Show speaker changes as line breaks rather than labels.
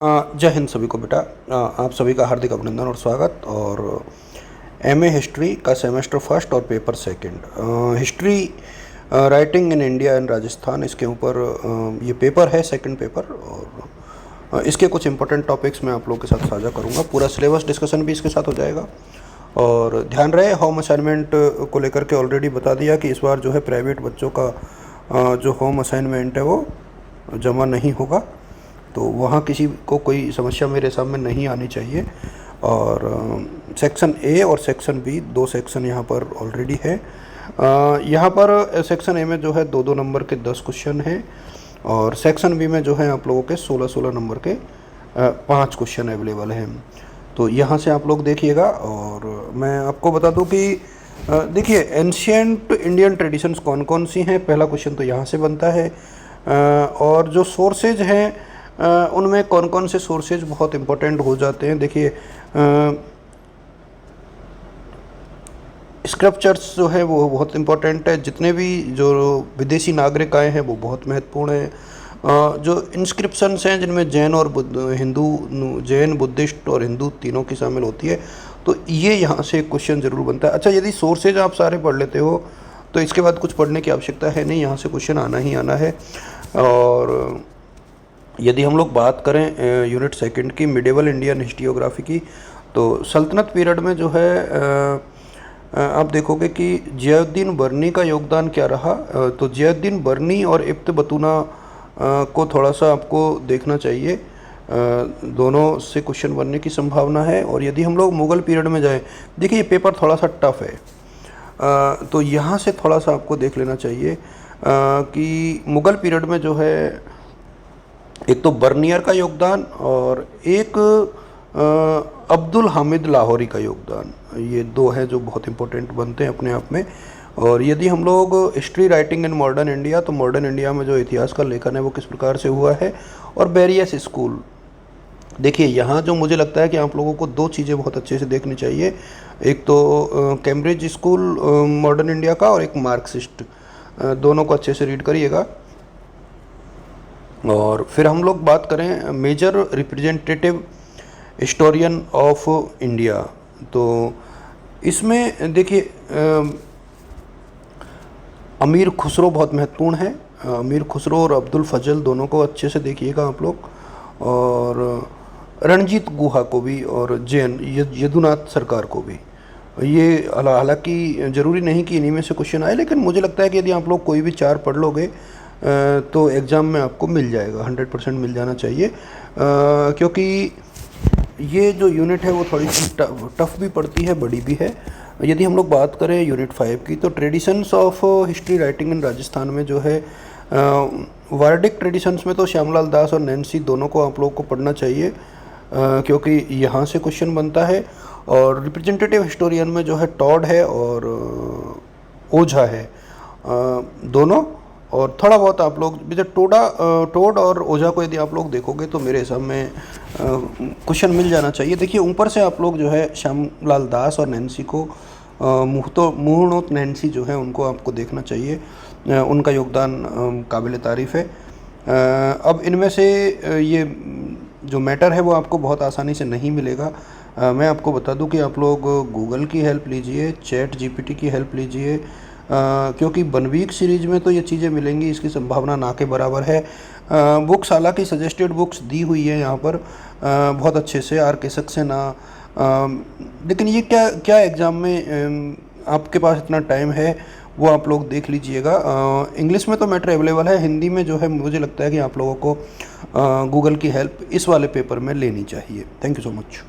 जय हिंद सभी को बेटा। आप सभी का हार्दिक अभिनंदन और स्वागत। और एमए हिस्ट्री का सेमेस्टर फर्स्ट और paper second history writing in India and Rajasthan, इसके ऊपर ये पेपर है, सेकंड पेपर। और इसके कुछ इंपॉर्टेंट टॉपिक्स मैं आप लोगों के साथ साझा करूंगा। पूरा सिलेबस डिस्कशन भी इसके साथ हो जाएगा। और ध्यान रहे, होम असाइनमेंट को लेकर के ऑलरेडी बता दिया कि इस बार जो है प्राइवेट बच्चों का जो होम असाइनमेंट है वो जमा नहीं होगा, तो वहाँ किसी को कोई समस्या मेरे सामने नहीं आनी चाहिए। और सेक्शन ए और सेक्शन बी, दो सेक्शन यहाँ पर ऑलरेडी है। यहाँ पर सेक्शन ए में जो है 2-2 नंबर के 10 क्वेश्चन हैं, और सेक्शन बी में जो है आप लोगों के 16-16 नंबर के 5 क्वेश्चन अवेलेबल हैं। तो यहाँ से आप लोग देखिएगा। और मैं आपको बता दूँ कि देखिए, एंशियंट इंडियन ट्रेडिशंस कौन कौन सी हैं, पहला क्वेश्चन तो यहाँ से बनता है। और जो सोर्सेज हैं उनमें कौन कौन से सोर्सेज बहुत इम्पोर्टेंट हो जाते हैं। देखिए, स्क्रिप्चर्स जो है वो बहुत इम्पोर्टेंट है। जितने भी जो विदेशी नागरिक आए हैं वो बहुत महत्वपूर्ण है। जो इंस्क्रिप्शंस हैं जिनमें जैन और जैन, बुद्धिस्ट और हिंदू तीनों की शामिल होती है, तो ये यहाँ से क्वेश्चन ज़रूर बनता है। अच्छा, यदि सोर्सेज आप सारे पढ़ लेते हो तो इसके बाद कुछ पढ़ने की आवश्यकता है नहीं, यहाँ से क्वेश्चन आना ही आना है। और यदि हम लोग बात करें यूनिट सेकंड की, मिडिवल इंडियन हिस्ट्रियोग्राफी की, तो सल्तनत पीरियड में जो है आप देखोगे कि जियाउद्दीन बर्नी का योगदान क्या रहा। तो जियाउद्दीन बर्नी और इब्न बतूना को थोड़ा सा आपको देखना चाहिए। दोनों से क्वेश्चन बनने की संभावना है। और यदि हम लोग मुग़ल पीरियड में जाएं, देखिए ये पेपर थोड़ा सा टफ है, तो यहाँ से थोड़ा सा आपको देख लेना चाहिए कि मुग़ल पीरियड में जो है एक तो बर्नियर का योगदान और एक अब्दुल हामिद लाहौरी का योगदान, ये दो हैं जो बहुत इंपॉर्टेंट बनते हैं अपने आप में। और यदि हम लोग history writing in modern India, तो मॉडर्न इंडिया में जो इतिहास का लेखन है वो किस प्रकार से हुआ है। और वेरियस स्कूल, देखिए यहाँ जो मुझे लगता है कि आप लोगों को दो चीज़ें बहुत अच्छे से देखनी चाहिए। एक तो कैम्ब्रिज स्कूल मॉडर्न इंडिया का, और एक मार्क्सिस्ट, दोनों को अच्छे से रीड करिएगा। और फिर हम लोग बात करें major representative historian of India, तो इसमें देखिए अमीर खुसरो बहुत महत्वपूर्ण है। अमीर खुसरो और अब्दुल फजल दोनों को अच्छे से देखिएगा आप लोग। और रणजीत गुहा को भी, और जैन यदुनाथ सरकार को भी। ये हालांकि ज़रूरी नहीं कि इन्हीं में से क्वेश्चन आए, लेकिन मुझे लगता है कि यदि आप लोग कोई भी 4 पढ़ लोगे तो एग्ज़ाम में आपको मिल जाएगा, 100% मिल जाना चाहिए। क्योंकि ये जो यूनिट है वो थोड़ी सी टफ भी पड़ती है, बड़ी भी है। यदि हम लोग बात करें यूनिट 5 की, तो traditions of history writing in Rajasthan में जो है वार्डिक ट्रेडिशंस में तो श्यामलाल दास और नैन्सी दोनों को आप लोग को पढ़ना चाहिए, क्योंकि यहाँ से क्वेश्चन बनता है। और रिप्रेजेंटेटिव हिस्टोरियन में जो है टॉड है और ओझा है, दोनों। और थोड़ा बहुत आप लोग टोड और ओझा को यदि आप लोग देखोगे तो मेरे हिसाब में क्वेश्चन मिल जाना चाहिए। देखिए ऊपर से आप लोग जो है श्यामलाल दास और नैन्सी को, मुहूर्णोत नैन्सी जो है उनको आपको देखना चाहिए, उनका योगदान काबिल तारीफ़ है। अब इनमें से ये जो मैटर है वो आपको बहुत आसानी से नहीं मिलेगा। मैं आपको बता दूं कि आप लोग गूगल की हेल्प लीजिए, चैट जीपीटी की हेल्प लीजिए, क्योंकि 1 वीक सीरीज में तो ये चीज़ें मिलेंगी इसकी संभावना ना के बराबर है। बुक्स हालांकि सजेस्टेड बुक्स दी हुई है यहाँ पर बहुत अच्छे से, आर के सक्सेना, लेकिन ये क्या एग्ज़ाम में आपके पास इतना टाइम है वो आप लोग देख लीजिएगा। इंग्लिश में तो मैटर अवेलेबल है, हिंदी में जो है मुझे लगता है कि आप लोगों को गूगल की हेल्प इस वाले पेपर में लेनी चाहिए। Thank you so much.